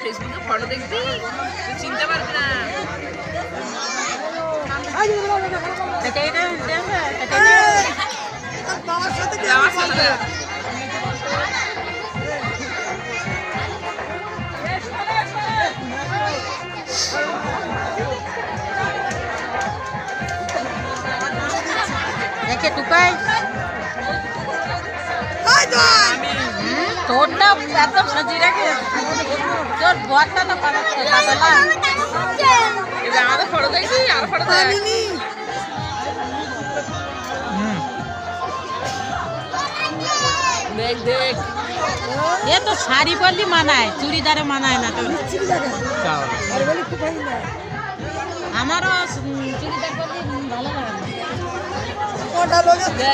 ফেসবুকে ফটো দেখবি, তুই চিনতে পারবি না। আমার সাথে দেখে টুকাই তোরটা এত সাজিয়ে রাখে, তোর বরটা তো আমাদের ফটো দেখবি আর ফটো দেখ। দেখ দেখ, এ তো শাড়ি পরলি মানায়, চুড়িদারে মানায় না তোর। আমারও চুড়িদার পরলি ভালো লাগে না।